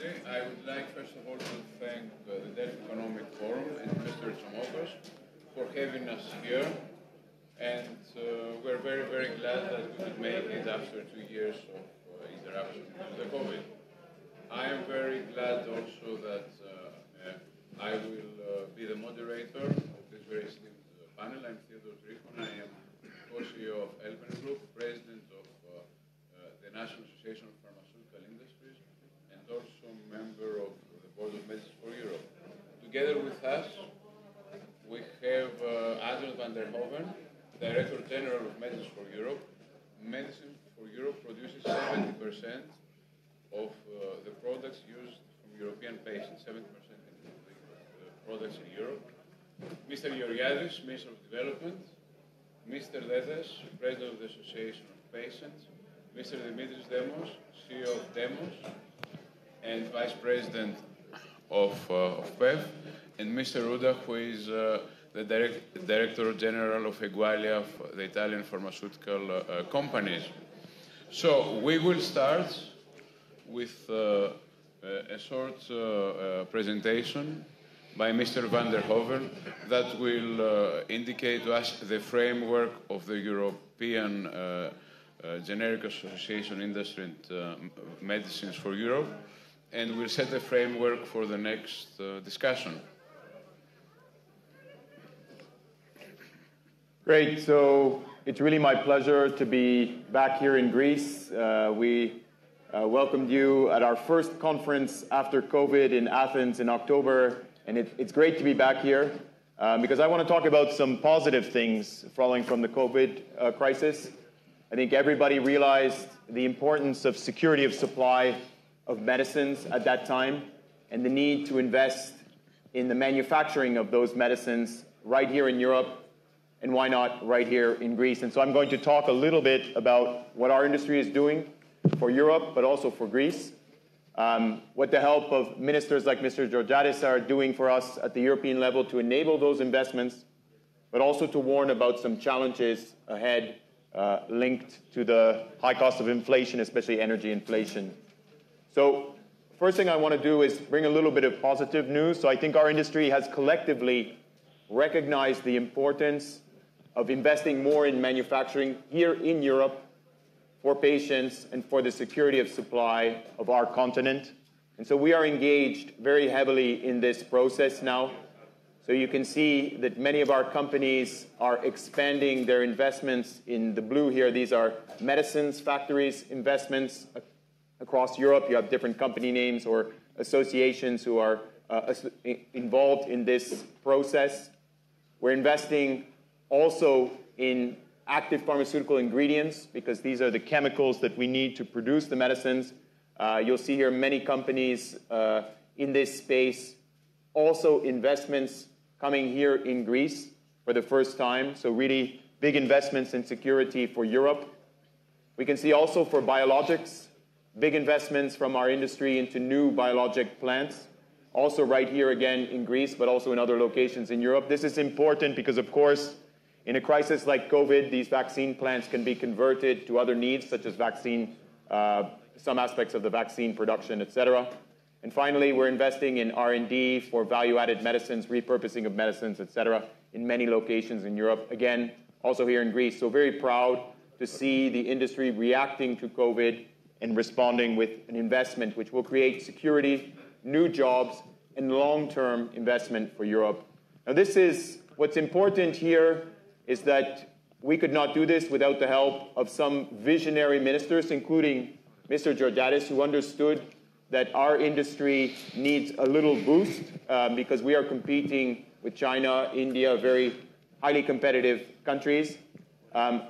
briefly. I would like, first of all, to thank the Delphi Economic Forum and Mr. Tsomokos for having us here. And we're very, very glad that we could make it after 2 years of interaction with the COVID. I am very glad also that I will be the moderator of this very esteemed panel. I'm Theodore Trifon. I am co-CEO of Elben Group, president of the National Association of Pharmaceutical Industries, and also member of the Board of Medicines for Europe. Together with us, we have Άδωνις Γεωργιάδη, Director General of Medicines for Europe. Medicines for Europe produces 70% of the products used from European patients, 70% of the products in Europe. Mr. Georgiadis, Minister of Development. Mr. Ledes, President of the Association of Patients. Mr. Dimitris Demos, CEO of Demos and Vice President of PEV. And Mr. Ruda, who is the Director General of Egualia, the Italian pharmaceutical companies. So we will start with a short presentation by Mr. van der Hoven that will indicate to us the framework of the European Generic Association Industry and Medicines for Europe, and will set the framework for the next discussion. Great. So it's really my pleasure to be back here in Greece. We welcomed you at our first conference after COVID in Athens in October, and it's great to be back here because I want to talk about some positive things following from the COVID crisis. I think everybody realized the importance of security of supply of medicines at that time and the need to invest in the manufacturing of those medicines right here in Europe, and why not right here in Greece. And so I'm going to talk a little bit about what our industry is doing for Europe, but also for Greece, what the help of ministers like Mr. Georgiadis are doing for us at the European level to enable those investments, but also to warn about some challenges ahead linked to the high cost of inflation, especially energy inflation. So first thing I want to do is bring a little bit of positive news. So I think our industry has collectively recognized the importance of investing more in manufacturing here in Europe for patients and for the security of supply of our continent. And so we are engaged very heavily in this process now. So you can see that many of our companies are expanding their investments in the blue here. These are medicines factories investments across Europe. You have different company names or associations who are involved in this process. We're investing also in active pharmaceutical ingredients because these are the chemicals that we need to produce the medicines. You'll see here many companies in this space. Also investments coming here in Greece for the first time. So really big investments in security for Europe. We can see also for biologics, big investments from our industry into new biologic plants. Also right here again in Greece, but also in other locations in Europe. This is important because, of course, in a crisis like COVID, these vaccine plants can be converted to other needs, such as some aspects of the vaccine production, etc. And finally, we're investing in R&D for value-added medicines, repurposing of medicines, etc., in many locations in Europe. Again, also here in Greece. So very proud to see the industry reacting to COVID and responding with an investment which will create security, new jobs, and long-term investment for Europe. Now, what's important here is that we could not do this without the help of some visionary ministers, including Mr. Georgiadis, who understood that our industry needs a little boost because we are competing with China, India, very highly competitive countries.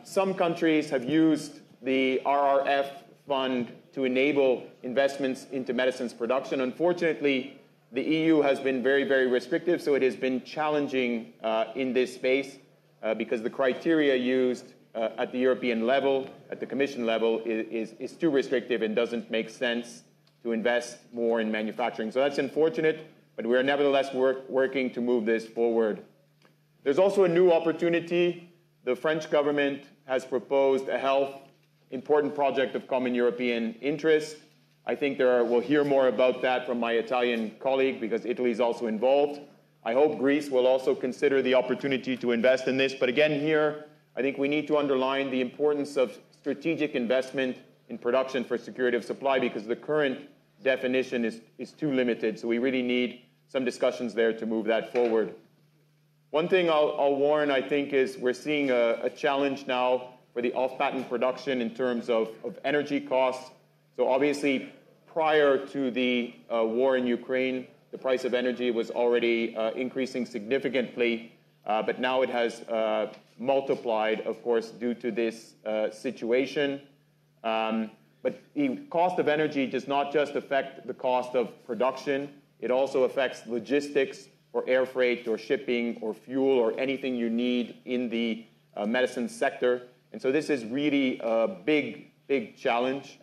Some countries have used the RRF fund to enable investments into medicines production. Unfortunately, the EU has been very, very restrictive, so it has been challenging in this space because the criteria used at the European level, at the Commission level, is too restrictive and doesn't make sense to invest more in manufacturing. So that's unfortunate, but we are nevertheless working to move this forward. There's also a new opportunity. The French government has proposed a health important project of common European interest. I think we'll hear more about that from my Italian colleague because Italy is also involved. I hope Greece will also consider the opportunity to invest in this. But again, here, I think we need to underline the importance of strategic investment in production for security of supply because the current definition is too limited. So we really need some discussions there to move that forward. One thing I'll warn, I think, is we're seeing a challenge now for the off-patent production in terms of energy costs. So obviously, prior to the war in Ukraine, the price of energy was already increasing significantly, but now it has multiplied, of course, due to this situation. But the cost of energy does not just affect the cost of production, it also affects logistics or air freight or shipping or fuel or anything you need in the medicine sector. And so this is really a big, big challenge.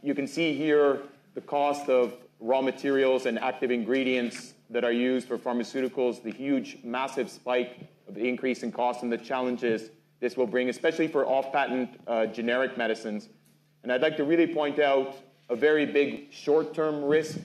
You can see here the cost of raw materials and active ingredients that are used for pharmaceuticals, the huge, massive spike of the increase in cost and the challenges this will bring, especially for off-patent generic medicines. And I'd like to really point out a very big short-term risk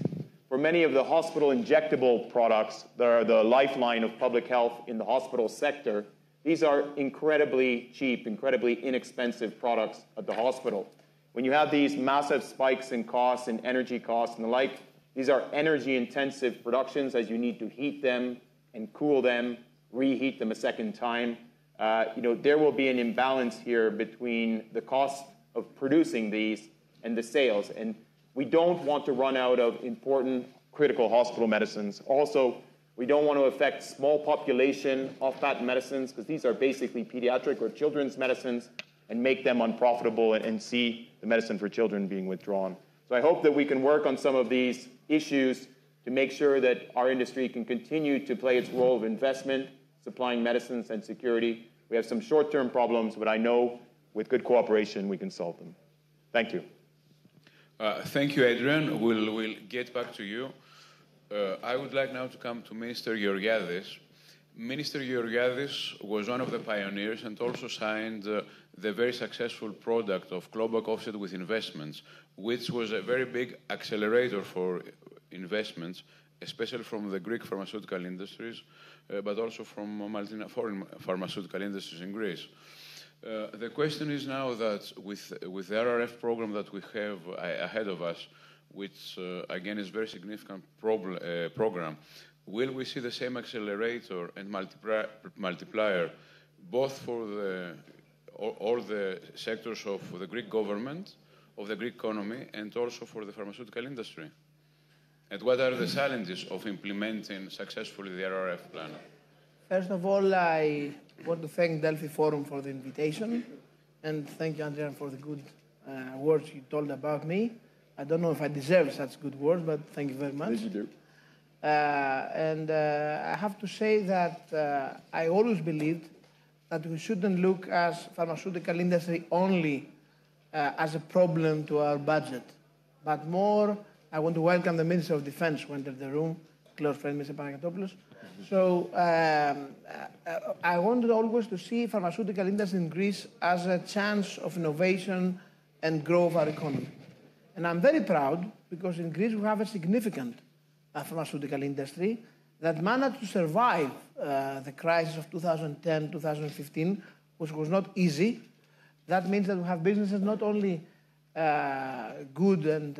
for many of the hospital injectable products that are the lifeline of public health in the hospital sector. These are incredibly cheap, incredibly inexpensive products at the hospital. When you have these massive spikes in costs and energy costs and the like, these are energy-intensive productions as you need to heat them and cool them, reheat them a second time. There will be an imbalance here between the cost of producing these and the sales. And we don't want to run out of important critical hospital medicines. Also, we don't want to affect small population off-patent medicines because these are basically pediatric or children's medicines and make them unprofitable and see the medicine for children being withdrawn. So I hope that we can work on some of these issues to make sure that our industry can continue to play its role of investment, supplying medicines and security. We have some short-term problems, but I know with good cooperation we can solve them. Thank you. Thank you, Adrian. We'll get back to you. I would like now to come to Minister Georgiadis. Minister Georgiadis was one of the pioneers and also signed the very successful product of clawback offset with investments, which was a very big accelerator for investments, especially from the Greek pharmaceutical industries, but also from foreign pharmaceutical industries in Greece. The question is now that with the RRF program that we have ahead of us, which again is a very significant program, will we see the same accelerator and multiplier both for all the sectors of the Greek government, of the Greek economy, and also for the pharmaceutical industry? And what are the challenges of implementing successfully the RRF plan? First of all, I want to thank Delphi Forum for the invitation, and thank you, Andrea, for the good words you told about me. I don't know if I deserve such good words, but thank you very much. Yes, you do. I have to say that I always believed that we shouldn't look as pharmaceutical industry only as a problem to our budget, but more, I want to welcome the Minister of Defense who entered the room, close friend, Mr. Panagotopoulos. So I wanted always to see pharmaceutical industry in Greece as a chance of innovation and growth of our economy. And I'm very proud because in Greece we have a significant pharmaceutical industry that managed to survive the crisis of 2010, 2015, which was not easy. That means that we have businesses not only good and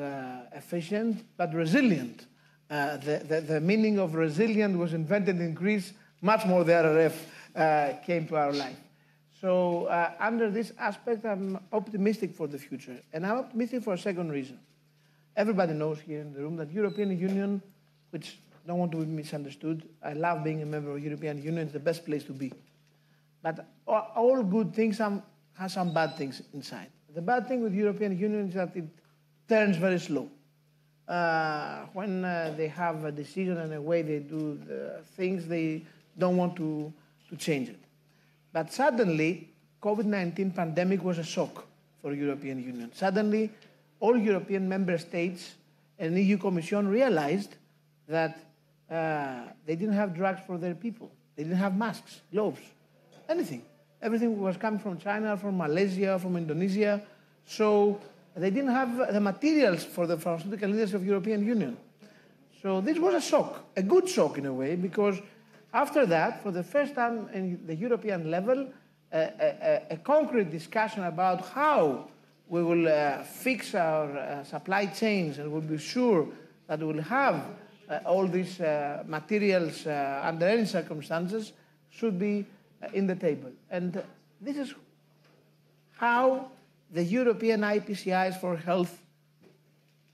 efficient, but resilient. The meaning of resilient was invented in Greece much more the RRF came to our life. So under this aspect, I'm optimistic for the future. And I'm optimistic for a second reason. Everybody knows here in the room that European Union, which I don't want to be misunderstood, I love being a member of the European Union, it's the best place to be. But all good things have some bad things inside. The bad thing with the European Union is that it turns very slow. When they have a decision and a way they do the things, they don't want to change it. But suddenly, COVID-19 pandemic was a shock for the European Union. Suddenly, all European member states and the EU Commission realized that they didn't have drugs for their people. They didn't have masks, gloves, anything. Everything was coming from China, from Malaysia, from Indonesia. So they didn't have the materials for the pharmaceutical industry of the European Union. So this was a shock, a good shock in a way, because after that, for the first time in the European level, a concrete discussion about how we will fix our supply chains and we'll be sure that we will have all these materials under any circumstances should be in the table. And this is how the European IPCIs for health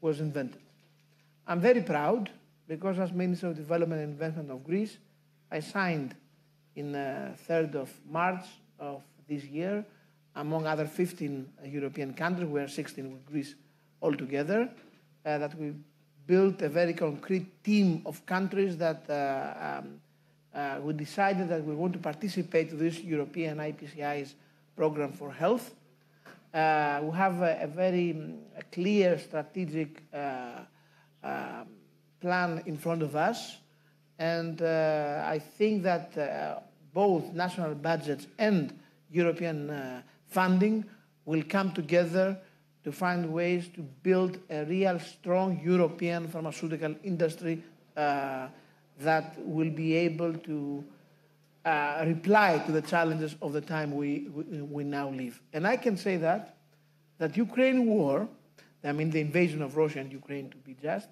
was invented. I'm very proud because as Minister of Development and Investment of Greece, I signed in 3rd of March of this year, among other 15 European countries, we are 16 with Greece altogether, that we built a very concrete team of countries that we decided that we want to participate in this European IPCI's program for health. We have a very clear strategic plan in front of us, and I think that both national budgets and European funding will come together to find ways to build a real strong European pharmaceutical industry that will be able to reply to the challenges of the time we now live. And I can say that Ukraine war, I mean the invasion of Russia and Ukraine to be just,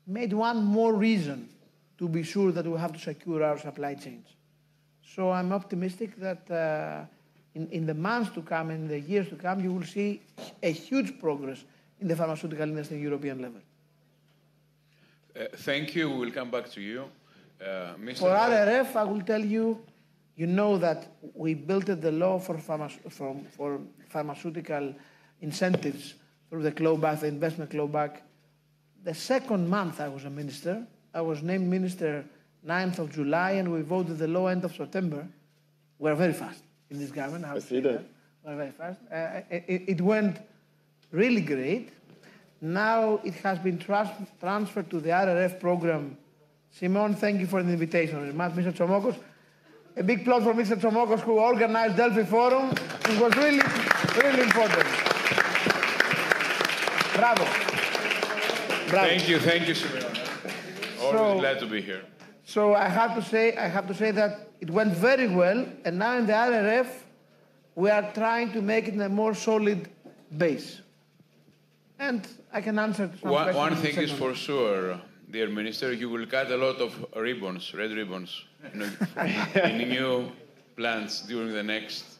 made one more reason to be sure that we have to secure our supply chains. So I'm optimistic that in the months to come and the years to come, you will see a huge progress in the pharmaceutical industry at European level. Thank you. We will come back to you. Mr. For RRF, I will tell you, you know that we built the law for pharmaceutical incentives through the clawback, the investment clawback. The second month I was a minister, I was named minister 9th of July, and we voted the law end of September. We're very fast in this government. I see that. We're very fast. It went really great. Now it has been transferred to the RRF program. Simon, thank you for the invitation. Mr. Tsomokos. A big applause for Mr. Tsomokos, who organized Delphi Forum. It was really, really important. Bravo. Bravo. Thank you, Simon. Always glad to be here. So I have to say that it went very well, and now in the RRF, we are trying to make it a more solid base. And I can answer to some questions. One thing is for sure, dear Minister, you will cut a lot of ribbons, red ribbons, in new plants during the next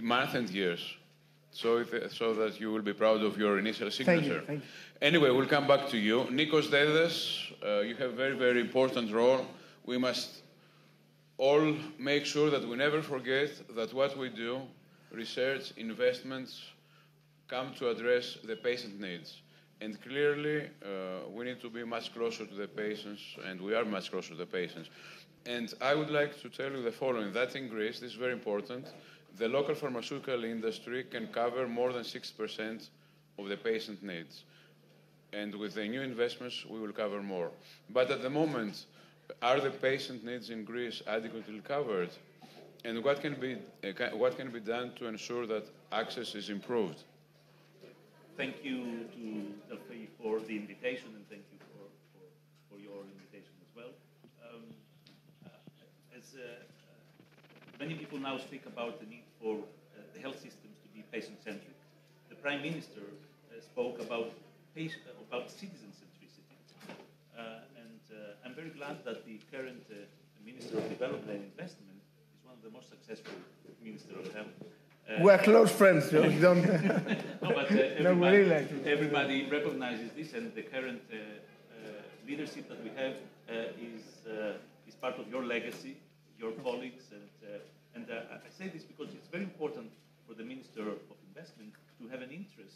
month and years, so that you will be proud of your initial signature. Thank you. Anyway, we'll come back to you. Nikos Dedes, you have a very, very important role. We must all make sure that we never forget that what we do, research, investments, come to address the patient needs. And clearly, we need to be much closer to the patients, and we are much closer to the patients. And I would like to tell you the following, that in Greece, this is very important, the local pharmaceutical industry can cover more than 6% of the patient needs. And with the new investments, we will cover more. But at the moment, are the patient needs in Greece adequately covered? And what can be done to ensure that access is improved? Thank you to Delphi for the invitation, and thank you for your invitation as well. As many people now speak about the need for the health systems to be patient-centric, the Prime Minister spoke about citizen centricity. And I'm very glad that the current Minister of Development and Investment is one of the most successful Ministers of Health. We're close friends, so we don't... No, but everybody recognizes this, and the current leadership that we have is part of your legacy, your colleagues, and I say this because it's very important for the Minister of Investment to have an interest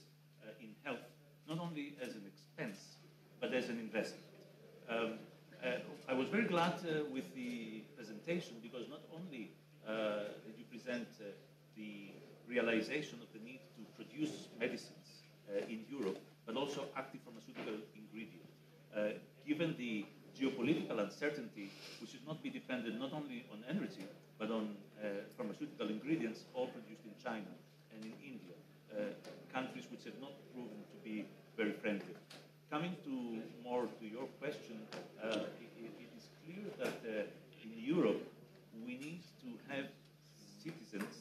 in health, not only as an expense, but as an investment. I was very glad with the presentation because not only did you present the realization of the need to produce medicines in Europe, but also active pharmaceutical ingredients. Given the geopolitical uncertainty, we should not be dependent not only on energy, but on pharmaceutical ingredients, all produced in China and in India. very friendly. Coming more to your question, it is clear that in Europe we need to have citizens.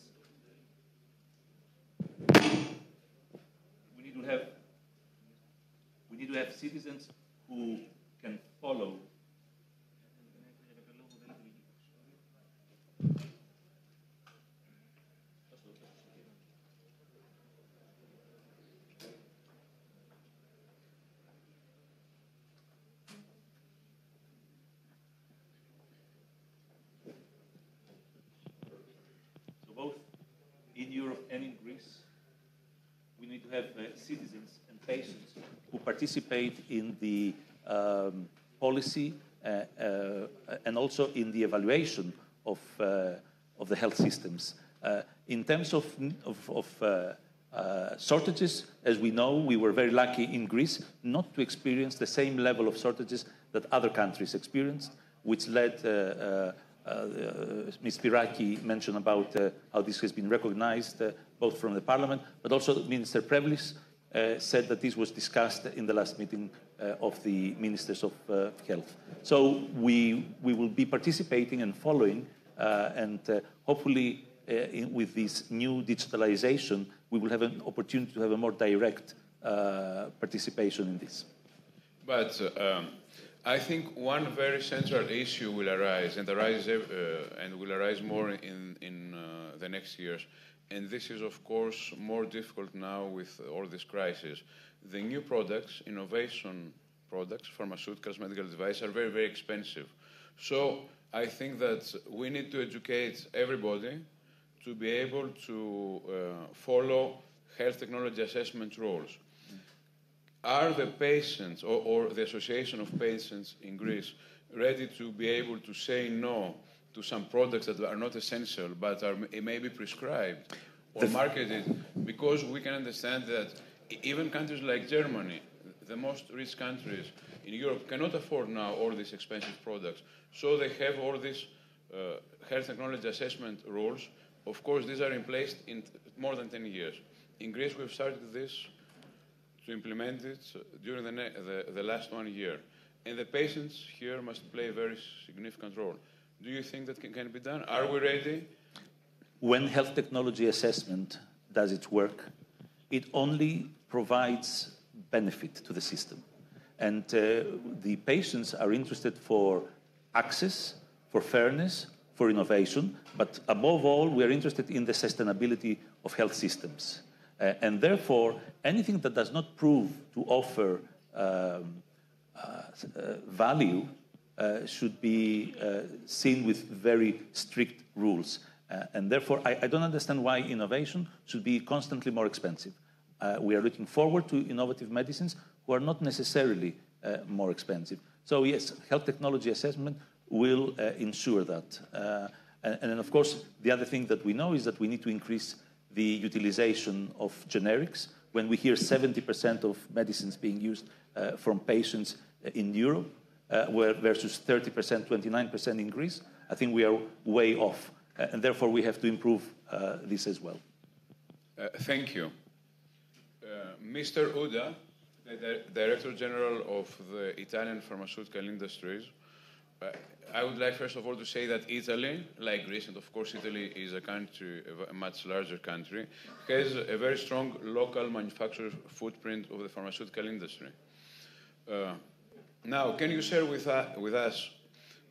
We need to have citizens who can follow. Both in Europe and in Greece, we need to have citizens and patients who participate in the policy and also in the evaluation of the health systems. In terms of shortages, as we know, we were very lucky in Greece not to experience the same level of shortages that other countries experienced, which led Ms. Spiraki mentioned about how this has been recognized both from the Parliament, but also Minister Prevlis said that this was discussed in the last meeting of the Ministers of Health. So we will be participating and following, and hopefully with this new digitalization, we will have an opportunity to have a more direct participation in this. But I think one very central issue will arise, and will arise more in the next years. And this is, of course, more difficult now with all this crisis. The new products, innovation products, pharmaceuticals, medical devices, are very, very expensive. So I think that we need to educate everybody to be able to follow health technology assessment rules. Are the patients or the Association of Patients in Greece ready to be able to say no to some products that are not essential but are maybe prescribed or marketed? Because we can understand that even countries like Germany, the most rich countries in Europe, cannot afford now all these expensive products. So they have all these health technology assessment rules. Of course, these are in place in more than 10 years. In Greece, we've started this to implement it during the last 1 year. And the patients here must play a very significant role. Do you think that can be done? Are we ready? When health technology assessment does its work, it only provides benefit to the system. And the patients are interested for access, for fairness, for innovation, but above all, we are interested in the sustainability of health systems. And therefore, anything that does not prove to offer value should be seen with very strict rules. And therefore, I don't understand why innovation should be constantly more expensive. We are looking forward to innovative medicines who are not necessarily more expensive. So yes, health technology assessment will ensure that. And then, of course, the other thing that we know is that we need to increase the utilization of generics. When we hear 70% of medicines being used from patients in Europe, versus 30%, 29% in Greece, I think we are way off. And therefore, we have to improve this as well. Thank you. Mr. Uda, the Director General of the Italian pharmaceutical industries, I would like, first of all, to say that Italy, like Greece, and of course Italy is a country, a much larger country, has a very strong local manufacturer footprint of the pharmaceutical industry. Now, can you share with us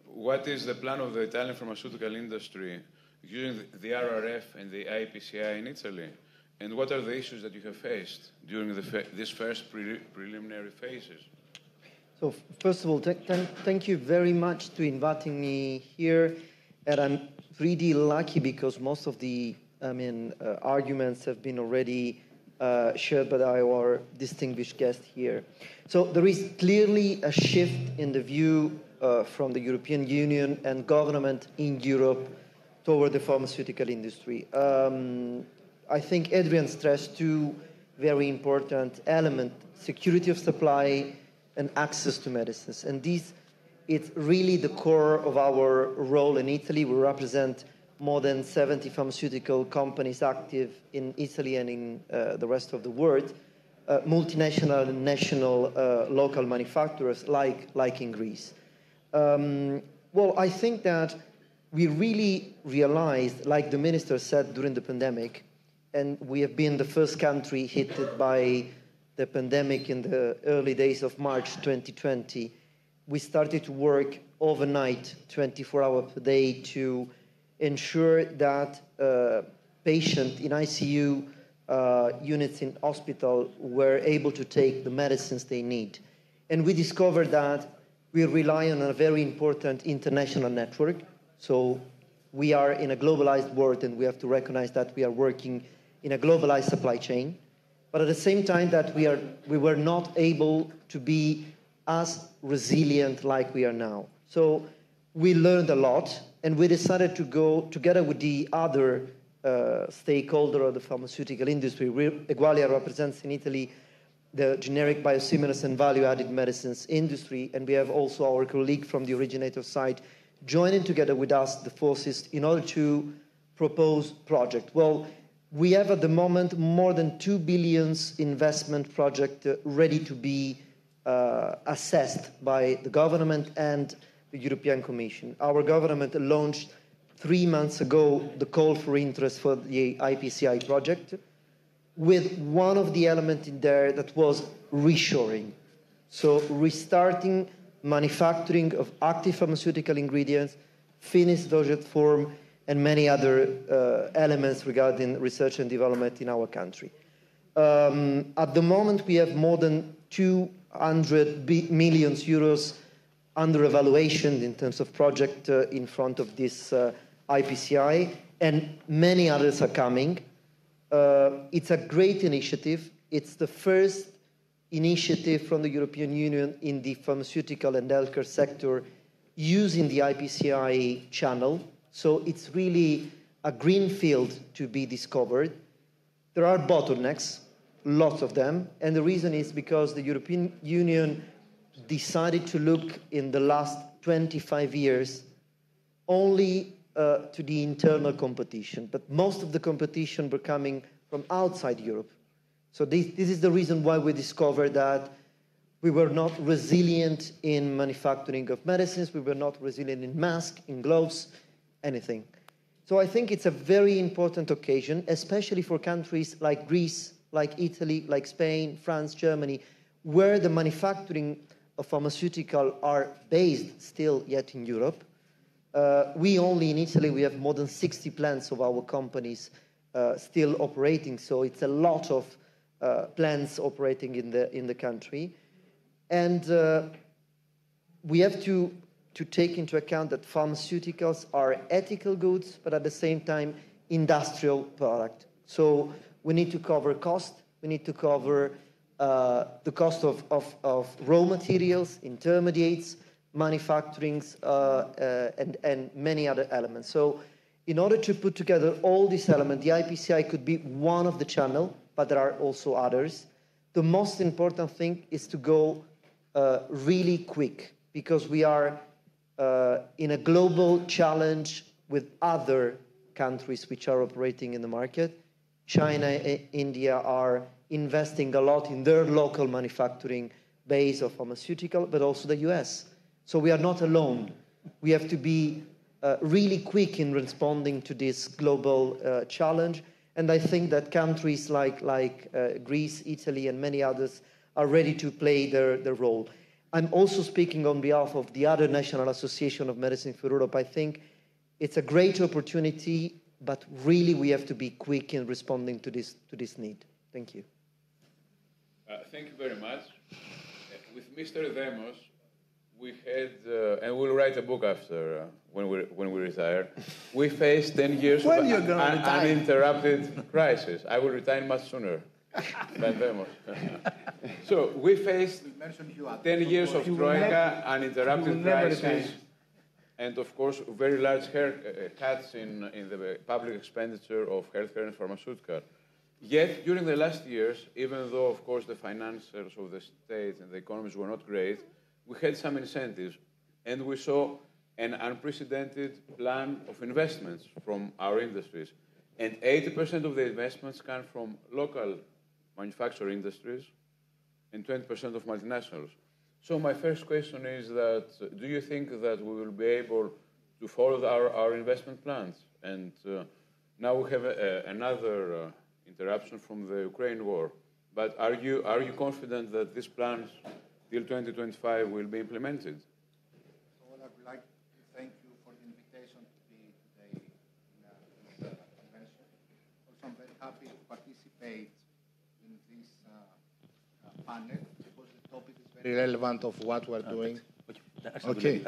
what is the plan of the Italian pharmaceutical industry using the RRF and the IPCI in Italy? And what are the issues that you have faced during this first preliminary phases? So first of all, thank you very much to inviting me here. And I'm really lucky because most of the arguments have been already shared by our distinguished guest here. So there is clearly a shift in the view from the European Union and government in Europe toward the pharmaceutical industry. I think Adrian stressed two very important elements: security of supply and access to medicines. And this is really the core of our role in Italy. We represent more than 70 pharmaceutical companies active in Italy and in the rest of the world. multinational and national local manufacturers like in Greece. Well, I think that we really realized, like the minister said during the pandemic, and we have been the first country hit by the pandemic in the early days of March 2020, we started to work overnight, 24 hours per day, to ensure that patients in ICU units in hospital were able to take the medicines they need. And we discovered that we rely on a very important international network. So we are in a globalized world, and we have to recognize that we are working in a globalized supply chain. But at the same time that we were not able to be as resilient like we are now. So we learned a lot, and we decided to go together with the other stakeholder of the pharmaceutical industry. Egualia represents in Italy the generic biosimilars and value-added medicines industry, and we have also our colleague from the originator side joining together with us the forces in order to propose project. Well, we have at the moment more than 2 billion investment project ready to be assessed by the government and the European Commission. Our government launched 3 months ago the call for interest for the IPCI project, with one of the elements in there that was reshoring. So restarting manufacturing of active pharmaceutical ingredients, finished dosage form, and many other elements regarding research and development in our country. At the moment, we have more than 200 million euros under evaluation in terms of project in front of this IPCI, and many others are coming. It's a great initiative. It's the first initiative from the European Union in the pharmaceutical and healthcare sector using the IPCI channel. So it's really a green field to be discovered. There are bottlenecks, lots of them, and the reason is because the European Union decided to look in the last 25 years only to the internal competition, but most of the competition were coming from outside Europe. So this is the reason why we discovered that we were not resilient in manufacturing of medicines, we were not resilient in masks, in gloves, anything. So I think it's a very important occasion, especially for countries like Greece, like Italy, like Spain, France, Germany, where the manufacturing of pharmaceutical are based still yet in Europe. We only in Italy, we have more than 60 plants of our companies still operating, so it's a lot of plants operating in the country. And we have to take into account that pharmaceuticals are ethical goods, but at the same time, industrial product. So we need to cover cost, we need to cover the cost of raw materials, intermediates, manufacturings, and many other elements. So in order to put together all these elements, the IPCI could be one of the channels, but there are also others. The most important thing is to go really quick, because we are in a global challenge with other countries which are operating in the market. China and India are investing a lot in their local manufacturing base of pharmaceutical, but also the US. So we are not alone. We have to be really quick in responding to this global challenge. And I think that countries like Greece, Italy, and many others are ready to play their role. I'm also speaking on behalf of the other National Association of Medicine for Europe. I think it's a great opportunity, but really we have to be quick in responding to this need. Thank you. Thank you very much. With Mr. Demos, we had, and we'll write a book after when we retire. We faced 10 years of uninterrupted crisis. I will retire much sooner than Demos. So we faced 10 years of troika, uninterrupted crisis, and of course very large cuts in the public expenditure of healthcare and pharmaceutical. Yet during the last years, even though of course the finances of the state and the economies were not great, we had some incentives, and we saw an unprecedented plan of investments from our industries. And 80% of the investments come from local manufacturing industries, and 20% of multinationals. So my first question is that, do you think that we will be able to follow our investment plans? And now we have another interruption from the Ukraine war. But are you confident that these plans till 2025 will be implemented? Well, I would like to thank you for the invitation to be today in the convention. Also, I'm very happy to participate in this panel because the topic is very relevant of what we're doing. Okay.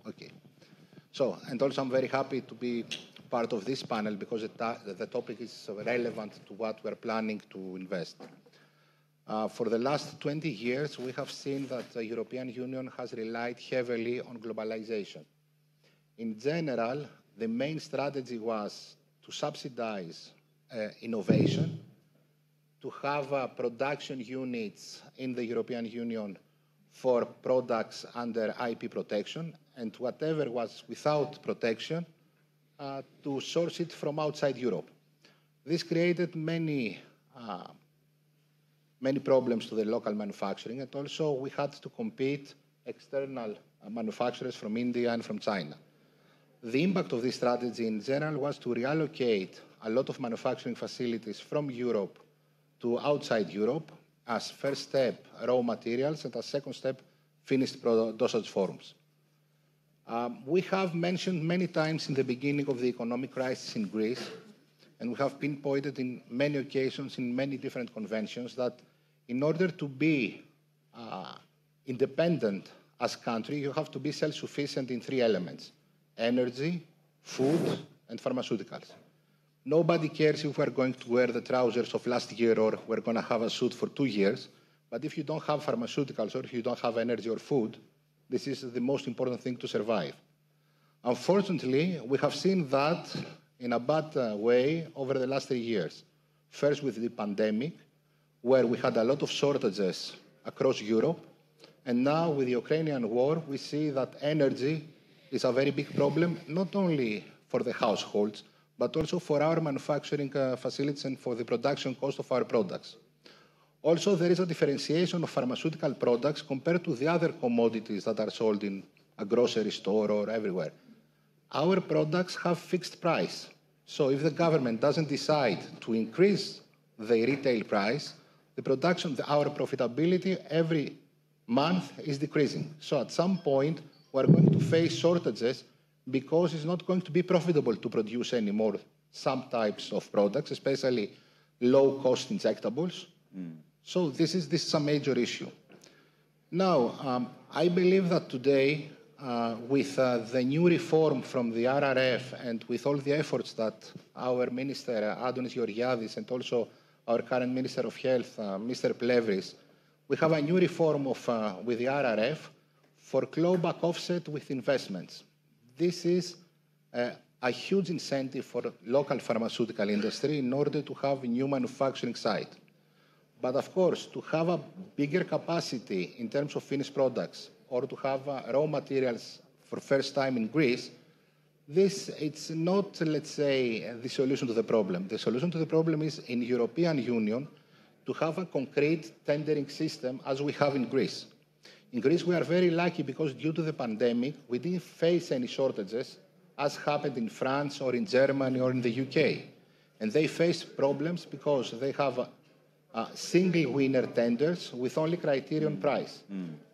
Okay. So, and also I'm very happy to be part of this panel because the topic is relevant to what we're planning to invest. For the last 20 years, we have seen that the European Union has relied heavily on globalization. In general, the main strategy was to subsidize innovation, to have production units in the European Union for products under IP protection, and whatever was without protection, to source it from outside Europe. This created many problems to the local manufacturing, and also we had to compete external manufacturers from India and from China. The impact of this strategy in general was to reallocate a lot of manufacturing facilities from Europe to outside Europe as first step raw materials and as second step finished dosage forms. We have mentioned many times in the beginning of the economic crisis in Greece, and we have pinpointed in many occasions in many different conventions that in order to be independent as a country, you have to be self-sufficient in three elements: energy, food, and pharmaceuticals. Nobody cares if we're going to wear the trousers of last year or we're going to have a suit for 2 years, but if you don't have pharmaceuticals or if you don't have energy or food, this is the most important thing to survive. Unfortunately, we have seen that in a bad way over the last 3 years. First with the pandemic, where we had a lot of shortages across Europe, and now with the Ukrainian war, we see that energy is a very big problem, not only for the households, but also for our manufacturing facilities and for the production cost of our products. Also, there is a differentiation of pharmaceutical products compared to the other commodities that are sold in a grocery store or everywhere. Our products have fixed price. So if the government doesn't decide to increase the retail price, the production, our profitability every month is decreasing. So at some point, we're going to face shortages because it's not going to be profitable to produce anymore some types of products, especially low-cost injectables. So this is a major issue. Now, I believe that today, with the new reform from the RRF and with all the efforts that our Minister, Άδωνις Γεωργιάδης, and also our current Minister of Health, Mr. Plevris, we have a new reform with the RRF for clawback offset with investments. This is a huge incentive for the local pharmaceutical industry in order to have a new manufacturing site. But of course, to have a bigger capacity in terms of finished products or to have raw materials for first time in Greece, it's not, let's say, the solution to the problem. The solution to the problem is in the European Union to have a concrete tendering system as we have in Greece. In Greece, we are very lucky because due to the pandemic, we didn't face any shortages as happened in France or in Germany or in the UK. And they face problems because they have single winner tenders with only criterion price.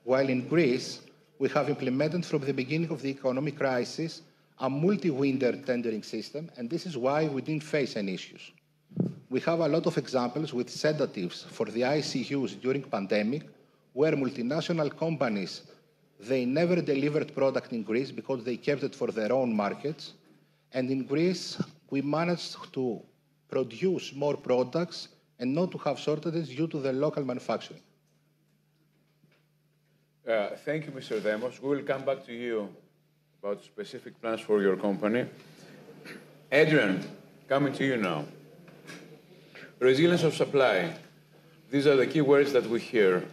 While in Greece, we have implemented from the beginning of the economic crisis a multi-winner tendering system, and this is why we didn't face any issues. We have a lot of examples with sedatives for the ICUs during pandemic, where multinational companies, they never delivered product in Greece because they kept it for their own markets. And in Greece, we managed to produce more products and not to have shortages due to the local manufacturing. Thank you, Mr. Demos. We will come back to you about specific plans for your company. Adrian, coming to you now. Resilience of supply. These are the key words that we hear.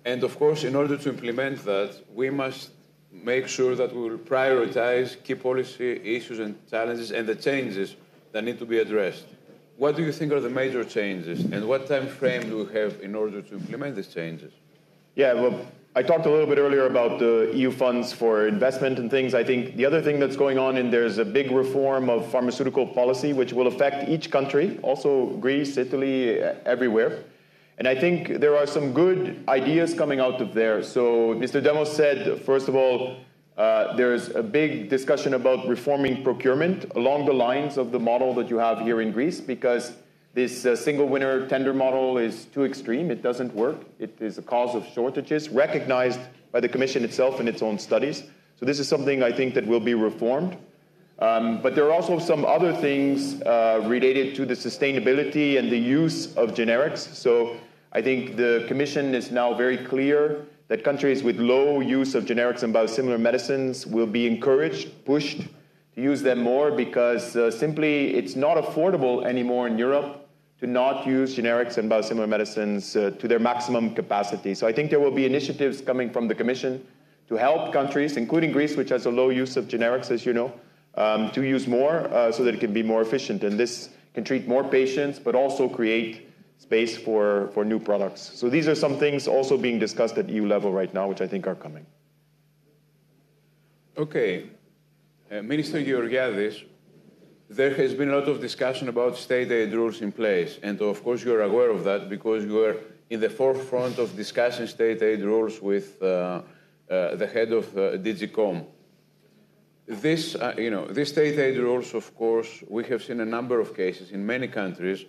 And of course, in order to implement that, we must make sure that we will prioritize key policy issues and challenges and the changes that need to be addressed. what do you think are the major changes, and what time frame do we have in order to implement these changes? Yeah, well, I talked a little bit earlier about the EU funds for investment and things. I think the other thing that's going on, and there's a big reform of pharmaceutical policy, which will affect each country, also Greece, Italy, everywhere. And I think there are some good ideas coming out of there. So Mr. Demos said, first of all, there's a big discussion about reforming procurement along the lines of the model that you have here in Greece, because this single winner tender model is too extreme. It doesn't work. It is a cause of shortages, recognized by the Commission itself in its own studies. So this is something I think that will be reformed. But there are also some other things related to the sustainability and the use of generics. So I think the Commission is now very clear that countries with low use of generics and biosimilar medicines will be encouraged, pushed to use them more, because simply it's not affordable anymore in Europe to not use generics and biosimilar medicines to their maximum capacity. So I think there will be initiatives coming from the Commission to help countries, including Greece, which has a low use of generics, as you know, to use more so that it can be more efficient. And this can treat more patients, but also create space for new products. So these are some things also being discussed at EU level right now, which I think are coming. Okay. Minister Georgiadis, there has been a lot of discussion about state aid rules in place. And of course, you're aware of that because you are in the forefront of discussing state aid rules with the head of DG.com. These state aid rules, of course, we have seen a number of cases in many countries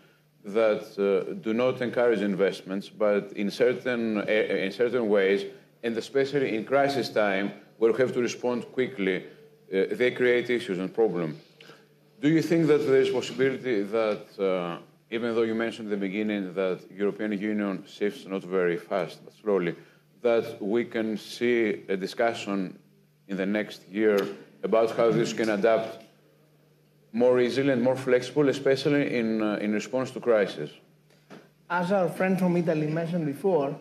that do not encourage investments, but in certain ways, and especially in crisis time, where we have to respond quickly, they create issues and problems. Do you think that there is possibility that, even though you mentioned at the beginning that European Union shifts not very fast, but slowly, that we can see a discussion in the next year about how this can adapt more easily and more flexible, especially in response to crisis? As our friend from Italy mentioned before,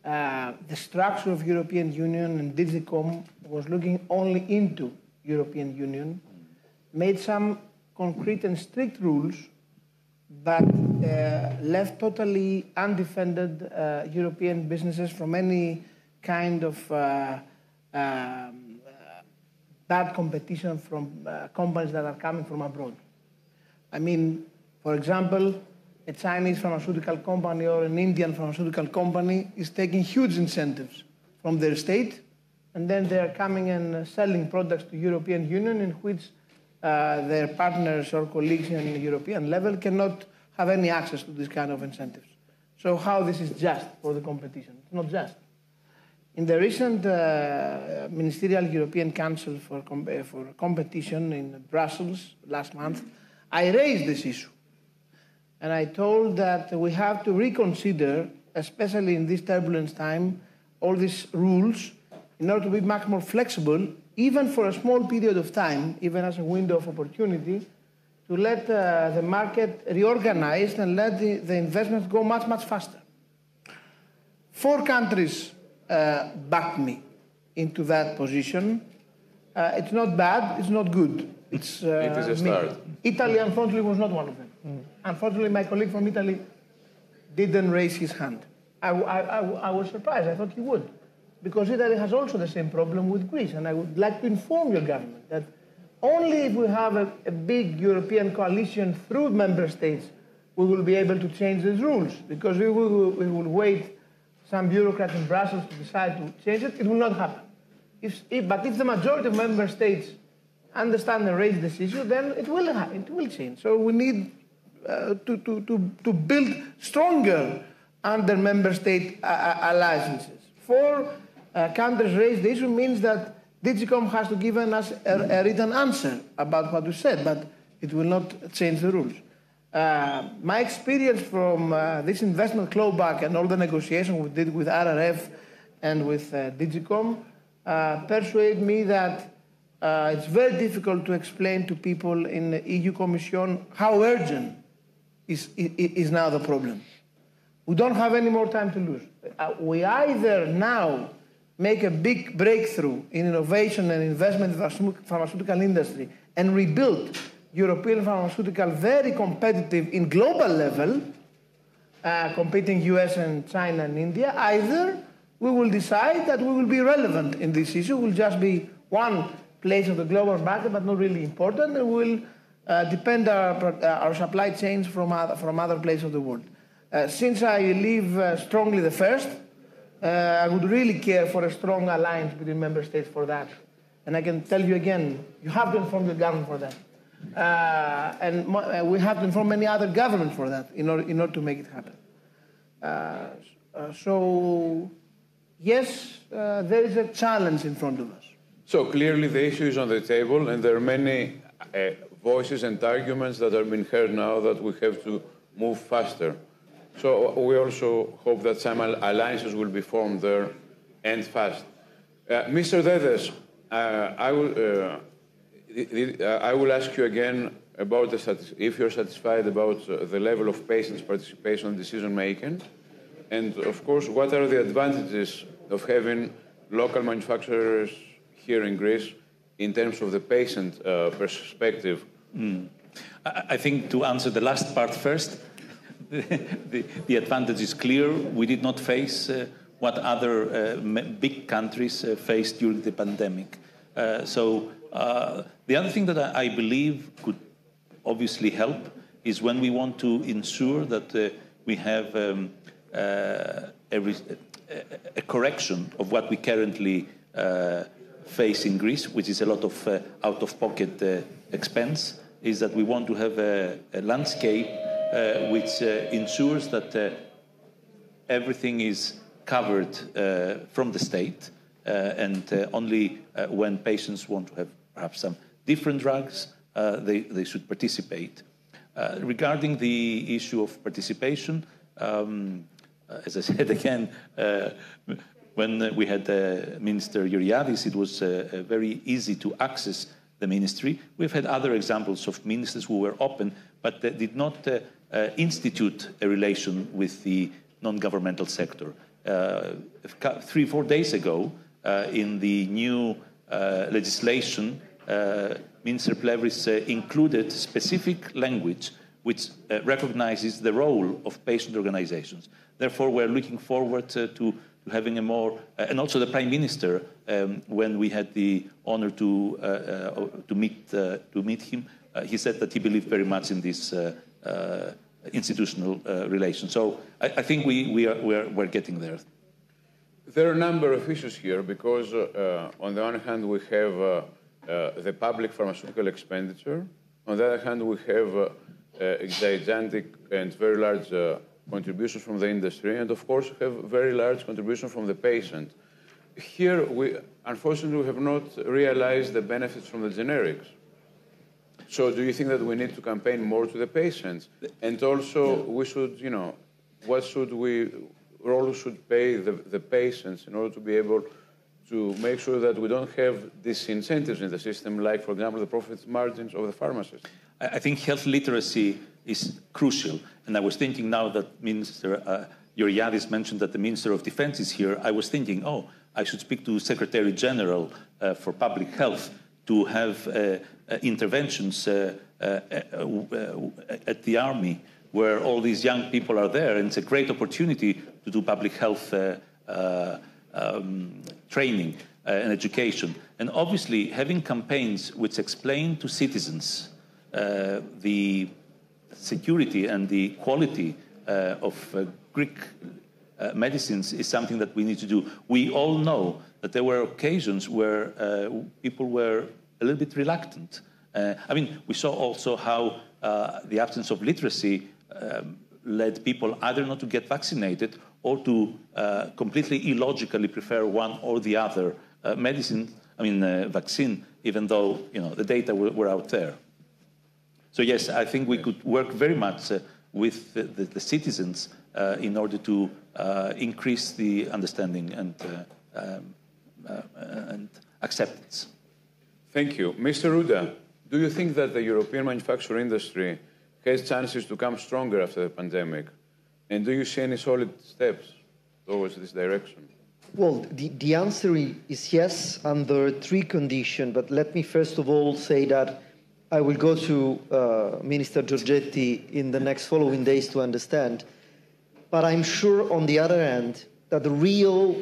the structure of European Union and DG.com was looking only into European Union, made some concrete and strict rules, but left totally undefended European businesses from any kind of bad competition from companies that are coming from abroad. I mean, for example, a Chinese pharmaceutical company or an Indian pharmaceutical company is taking huge incentives from their state, and then they are coming and selling products to European Union in which their partners or colleagues on the European level cannot have any access to this kind of incentives. So how this is just for the competition? It's not just. In the recent Ministerial European Council for Competition in Brussels last month, I raised this issue. And I told that we have to reconsider, especially in this turbulent time, all these rules in order to be much more flexible, even for a small period of time, even as a window of opportunity, to let the market reorganize and let the investments go much, much faster. 4 countries backed me into that position. It's not bad, it's not good. It is a start. Italy, unfortunately, was not one of them. Unfortunately, my colleague from Italy didn't raise his hand. I was surprised. I thought he would, because Italy has also the same problem with Greece. And I would like to inform your government that only if we have a big European coalition through member states, we will be able to change these rules, because we will wait some bureaucrat in Brussels to decide to change it. It will not happen. But if the majority of member states understand and raise this issue, then it will change. So we need to build stronger under member state alliances. 4 countries raised the issue means that DG.com has to give us a written answer about what we said, but it will not change the rules. My experience from this investment clawback and all the negotiations we did with RRF and with DG.com persuade me that it's very difficult to explain to people in the EU Commission how urgent is now the problem. We don't have any more time to lose. We either now make a big breakthrough in innovation and investment in the pharmaceutical industry and rebuild European pharmaceutical very competitive in global level, competing US and China and India, either we will decide that we will be relevant in this issue, we'll just be one place of the global market but not really important, and we'll depend our supply chains from other places of the world. Since I believe strongly the first, I would really care for a strong alliance between member states for that. And I can tell you again, you have to inform your government for that. And we have to inform many other governments for that in order to make it happen. So, yes, there is a challenge in front of us. So clearly the issue is on the table, and there are many voices and arguments that are being heard now that we have to move faster. So we also hope that some alliances will be formed there and fast. Mr. Dedes, I will ask you again about if you're satisfied about the level of patients' participation in decision-making, and of course, what are the advantages of having local manufacturers here in Greece in terms of the patient perspective? I think to answer the last part first, the advantage is clear. We did not face what other big countries faced during the pandemic. So the other thing that I believe could obviously help is when we want to ensure that we have a correction of what we currently face in Greece, which is a lot of out-of-pocket expense, is that we want to have a landscape which ensures that everything is covered from the state, and only when patients want to have perhaps some different drugs, they should participate. Regarding the issue of participation, as I said again, when we had Minister Georgiadis, it was very easy to access the ministry. We've had other examples of ministers who were open, but did not institute a relation with the non-governmental sector. 3-4 days ago, in the new legislation, Minister Plevris included specific language which recognizes the role of patient organizations. Therefore, we're looking forward to having a more, and also the Prime Minister, when we had the honor to meet him, he said that he believed very much in this institutional relation. So I think we're getting there. There are a number of issues here because, on the one hand, we have the public pharmaceutical expenditure. On the other hand, we have gigantic and very large contributions from the industry, and of course, have very large contribution from the patient. Here, we unfortunately have not realized the benefits from the generics. So do you think that we need to campaign more to the patients? And also, we should, what role should pay the patients in order to be able to make sure that we don't have disincentives in the system, like, for example, the profit margins of the pharmacists? I think health literacy is crucial. And I was thinking now that Minister Georgiadis mentioned that the Minister of Defense is here. I was thinking, I should speak to Secretary General for Public Health to have interventions at the army where all these young people are there. And it's a great opportunity to do public health training and education. And obviously, having campaigns which explain to citizens the security and the quality of Greek medicines is something that we need to do. We all know that there were occasions where people were a little bit reluctant. We saw also how the absence of literacy led people either not to get vaccinated or to completely illogically prefer one or the other vaccine, even though the data were out there. So yes, I think we could work very much with the citizens in order to increase the understanding and acceptance. Thank you. Mr. Ruda, do you think that the European manufacturing industry has chances to come stronger after the pandemic? And do you see any solid steps towards this direction? Well, the answer is yes, under 3 conditions. But let me first of all say that I will go to Minister Giorgetti in the next following days to understand. But I'm sure, on the other hand, that the real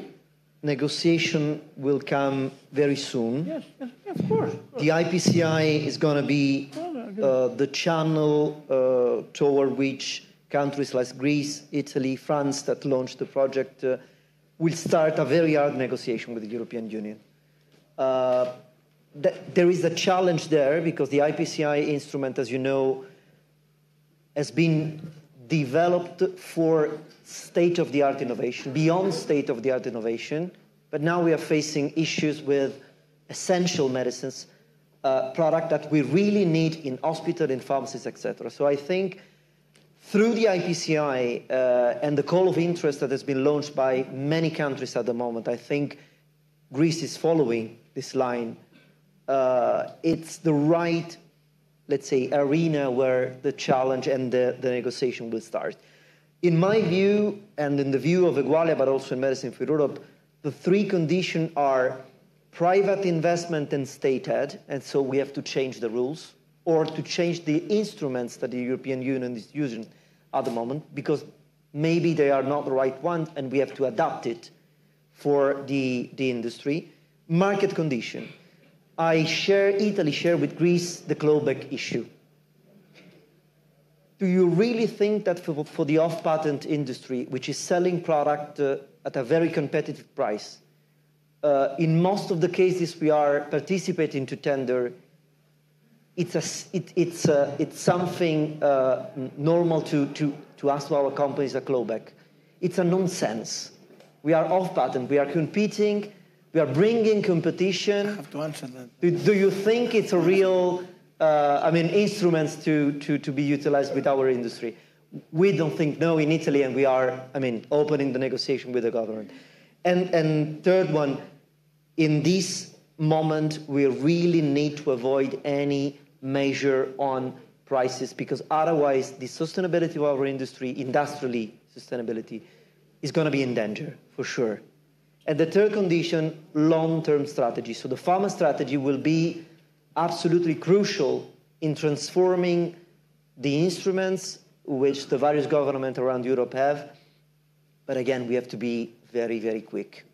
negotiation will come very soon. Yes, of course. The IPCI is going to be the channel toward which countries like Greece, Italy, France that launched the project will start a very hard negotiation with the European Union. There is a challenge there because the IPCI instrument, as you know, has been developed for state-of-the-art innovation, beyond state-of-the-art innovation, but now we are facing issues with essential medicines, product that we really need in hospital, in pharmacies, etc. So I think through the IPCI and the call of interest that has been launched by many countries at the moment, I think Greece is following this line. It's the right, let's say, arena where the challenge and the negotiation will start. In my view, and in the view of Egualia, but also in Medicine for Europe, the three conditions are private investment and state aid, and so we have to change the rules, or to change the instruments that the European Union is using at the moment, because maybe they are not the right ones, and we have to adapt for the industry. Market condition. Italy share with Greece the clawback issue. Do you really think that for the off-patent industry, which is selling product at a very competitive price, in most of the cases we are participating to tender, it's something normal to ask our companies a clawback? It's a nonsense. We are off-patent, we are competing, we are bringing competition. I have to answer that. Do you think it's a real, instruments to be utilized with our industry? We don't think no in Italy, and we are, opening the negotiation with the government. And third one, in this moment, we really need to avoid any measure on prices, because otherwise the sustainability of our industry, industrially sustainability, is going to be in danger, for sure. And the third condition, long-term strategy. So the pharma strategy will be absolutely crucial in transforming the instruments which the various governments around Europe have. But again, we have to be very, very quick.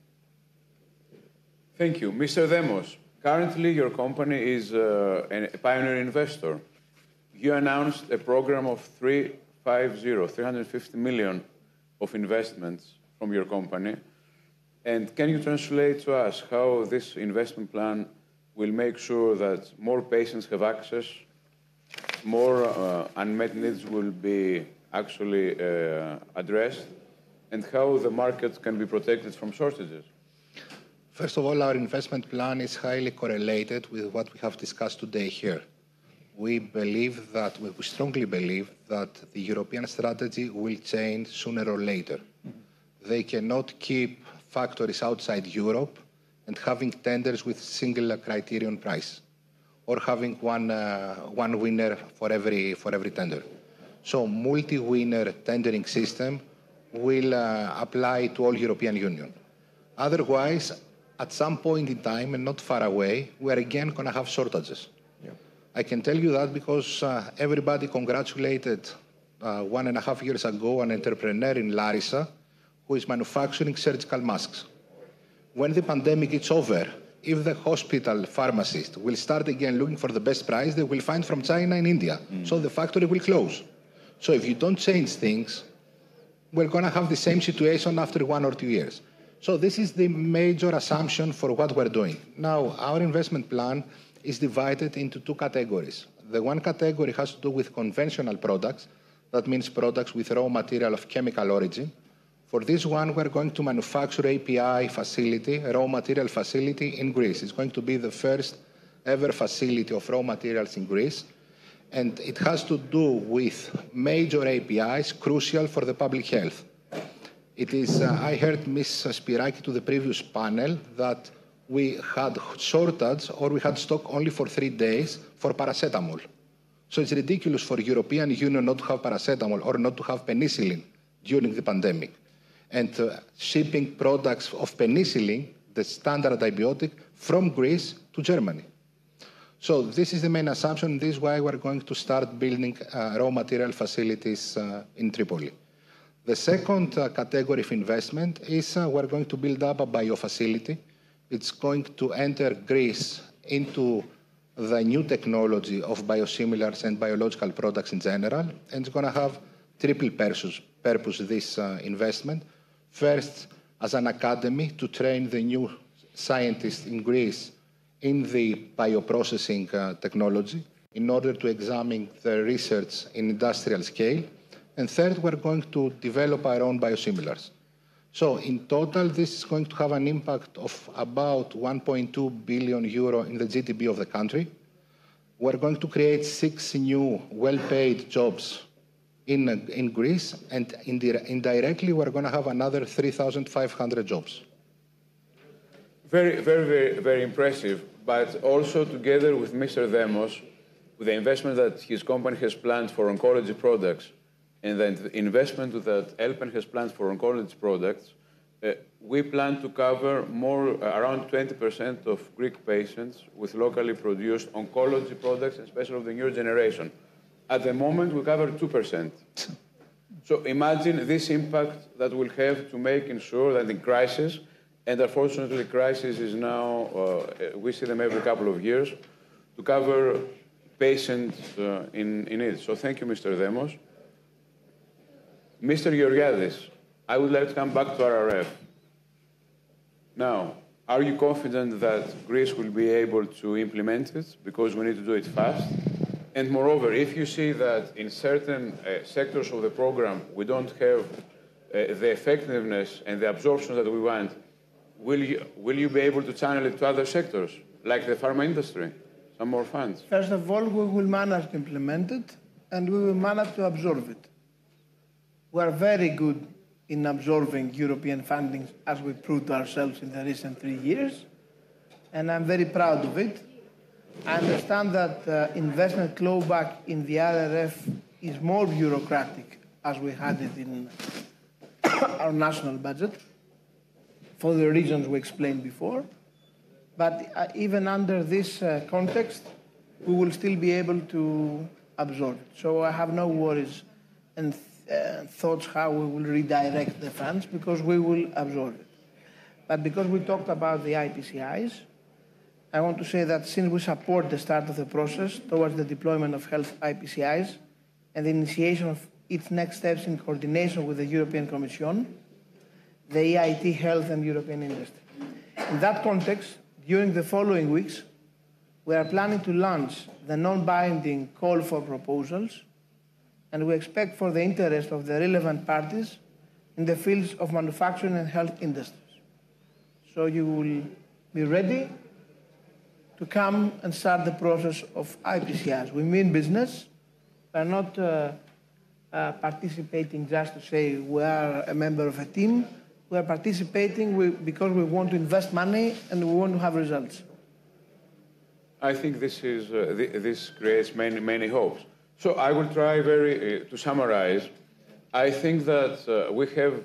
Thank you. Mr. Demos, currently your company is a pioneer investor. You announced a program of 350 million of investments from your company. And can you translate to us how this investment plan will make sure that more patients have access, more unmet needs will be actually addressed, and how the market can be protected from shortages? First of all, our investment plan is highly correlated with what we have discussed today here. We strongly believe that the European strategy will change sooner or later. They cannot keep factories outside Europe and having tenders with single criterion price, or having one winner for every tender. So multi-winner tendering system will apply to all European Union. Otherwise, at some point in time, and not far away, we are again going to have shortages. Yeah. I can tell you that because everybody congratulated 1.5 years ago an entrepreneur in Larissa who is manufacturing surgical masks. When the pandemic is over, if the hospital pharmacist will start again looking for the best price, they will find from China and India. So the factory will close. So if you don't change things, we're going to have the same situation after 1 or 2 years. So this is the major assumption for what we're doing. Now, our investment plan is divided into 2 categories. The one category has to do with conventional products. That means products with raw material of chemical origin. For this one, we're going to manufacture API facility, a raw material facility in Greece. It's going to be the first ever facility of raw materials in Greece. And it has to do with major APIs crucial for the public health. It is, I heard Ms. Spiraki to the previous panel that we had shortage or we had stock only for 3 days for paracetamol. So it's ridiculous for European Union not to have paracetamol or not to have penicillin during the pandemic. And shipping products of penicillin, the standard antibiotic, from Greece to Germany. So this is the main assumption. This is why we're going to start building raw material facilities in Tripoli. The second category of investment is we're going to build up a biofacility. It's going to enter Greece into the new technology of biosimilars and biological products in general, and it's going to have triple purpose this investment. First, as an academy to train the new scientists in Greece in the bioprocessing technology in order to examine the research in industrial scale. And third, we're going to develop our own biosimilars. So in total, this is going to have an impact of about 1.2 billion euro in the GDP of the country. We're going to create 6 new well-paid jobs in Greece, and indirectly, we're going to have another 3,500 jobs. Very, very, very, very impressive. But also together with Mr. Demos, with the investment that his company has planned for oncology products, and the investment that Elpen has planned for oncology products, we plan to cover around 20% of Greek patients with locally produced oncology products, especially of the newer generation. At the moment, we cover 2%. So imagine this impact that will have to make sure that in crisis, and unfortunately crisis is now, we see them every couple of years, to cover patients in need. So thank you, Mr. Demos. Mr. Georgiadis, I would like to come back to RRF. Now, are you confident that Greece will be able to implement it? Because we need to do it fast. And moreover, if you see that in certain sectors of the program we don't have the effectiveness and the absorption that we want, will you be able to channel it to other sectors, like the pharma industry? Some more funds? First of all, we will manage to implement it, and we will manage to absorb it. We are very good in absorbing European funding, as we proved to ourselves in the recent 3 years, and I'm very proud of it. I understand that investment clawback in the RRF is more bureaucratic, as we had it in our national budget, for the reasons we explained before. But even under this context, we will still be able to absorb it. So I have no worries and thoughts how we will redirect the funds, because we will absorb it. But because we talked about the IPCIs, I want to say that since we support the start of the process towards the deployment of health IPCIs and the initiation of its next steps in coordination with the European Commission, the EIT Health and European Industry. In that context, during the following weeks, we are planning to launch the non-binding call for proposals, and we expect for the interest of the relevant parties in the fields of manufacturing and health industries. So you will be ready to come and start the process of IPCIs. We mean business. We are not participating just to say we are a member of a team. We are participating because we want to invest money and we want to have results. I think this creates many hopes. So I will try to summarize. I think that we have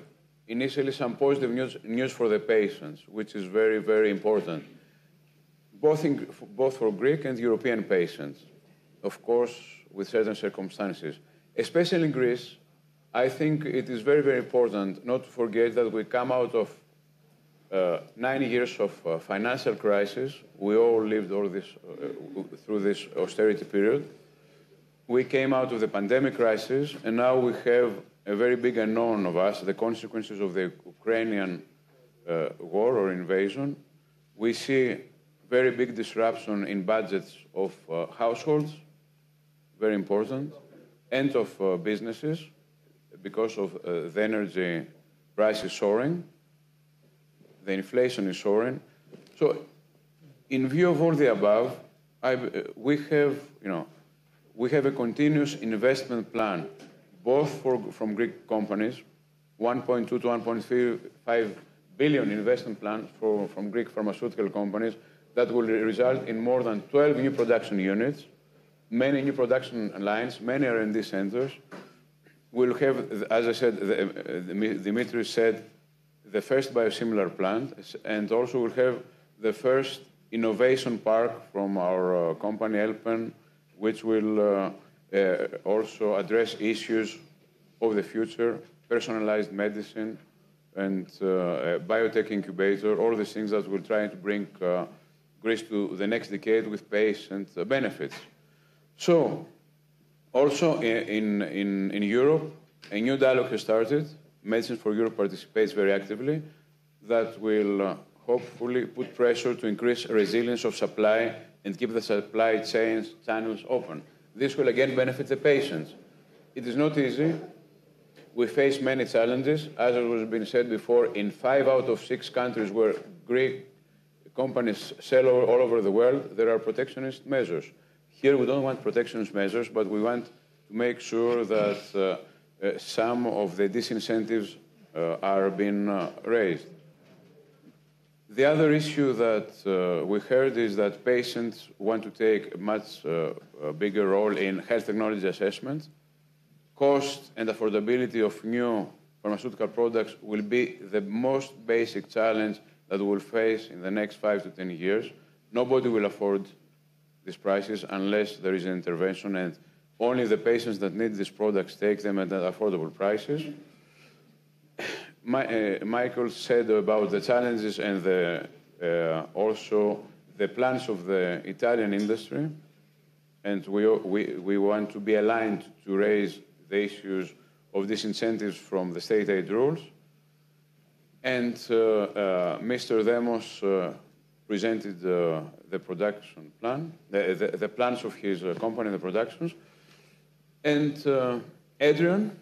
initially some positive news for the patients, which is very, very important, both for Greek and European patients, of course, with certain circumstances. Especially in Greece, I think it is very, very important not to forget that we come out of 9 years of financial crisis. We all lived through this austerity period. We came out of the pandemic crisis, and now we have a very big unknown of us, the consequences of the Ukrainian war or invasion. We see very big disruption in budgets of households, very important, and of businesses because of the energy prices soaring, the inflation is soaring. So in view of all the above, we have a continuous investment plan, both from Greek companies, 1.2 to 1.35 billion investment plan from Greek pharmaceutical companies that will result in more than 12 new production units, many new production lines, many R&D centers. We'll have, as I said, Dimitris said, the first biosimilar plant, and also we'll have the first innovation park from our company, Elpen, which will also address issues of the future, personalized medicine, and biotech incubator, all these things that will try to bring Greece to the next decade with patient benefits. So, also in Europe, a new dialogue has started. Medicine for Europe participates very actively. That will hopefully put pressure to increase resilience of supply and keep the supply channels open. This will again benefit the patients. It is not easy. We face many challenges. As it was been said before, in 5 out of 6 countries where Greek companies sell all over the world, there are protectionist measures. Here we don't want protectionist measures, but we want to make sure that some of the disincentives are being raised. The other issue that we heard is that patients want to take a much bigger role in health technology assessment. Cost and affordability of new pharmaceutical products will be the most basic challenge that we'll face in the next 5 to 10 years. Nobody will afford these prices unless there is an intervention, and only the patients that need these products take them at affordable prices. Michael said about the challenges and also the plans of the Italian industry, and we want to be aligned to raise the issues of disincentives from the state aid rules. And Mr. Demos presented the production plan, the plans of his company, the productions. And Adrian,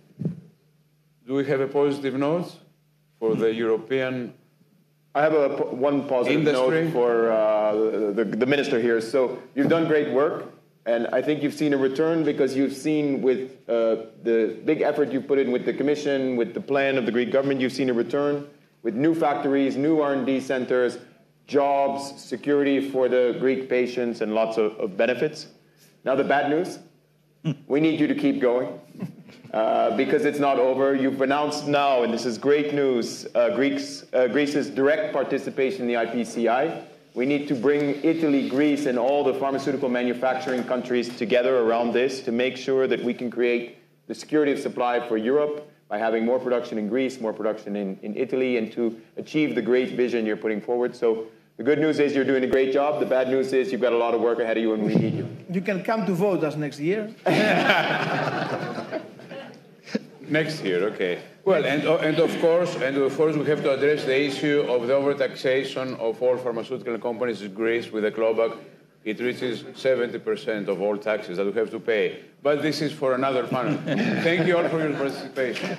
do we have a positive note for the European I have one positive note for the minister here. So you've done great work, and I think you've seen a return because you've seen with the big effort you've put in with the Commission, with the plan of the Greek government, you've seen a return with new factories, new R&D centers, jobs, security for the Greek patients, and lots of benefits. Now the bad news, we need you to keep going. Because it's not over. You've announced now, and this is great news, Greece's direct participation in the IPCI. We need to bring Italy, Greece, and all the pharmaceutical manufacturing countries together around this to make sure that we can create the security of supply for Europe by having more production in Greece, more production in Italy, and to achieve the great vision you're putting forward. So the good news is you're doing a great job. The bad news is you've got a lot of work ahead of you, and we need you. You can come to vote us next year. Next year, okay. Well, and of course, we have to address the issue of the overtaxation of all pharmaceutical companies in Greece with the clawback. It reaches 70% of all taxes that we have to pay. But this is for another panel. Thank you all for your participation.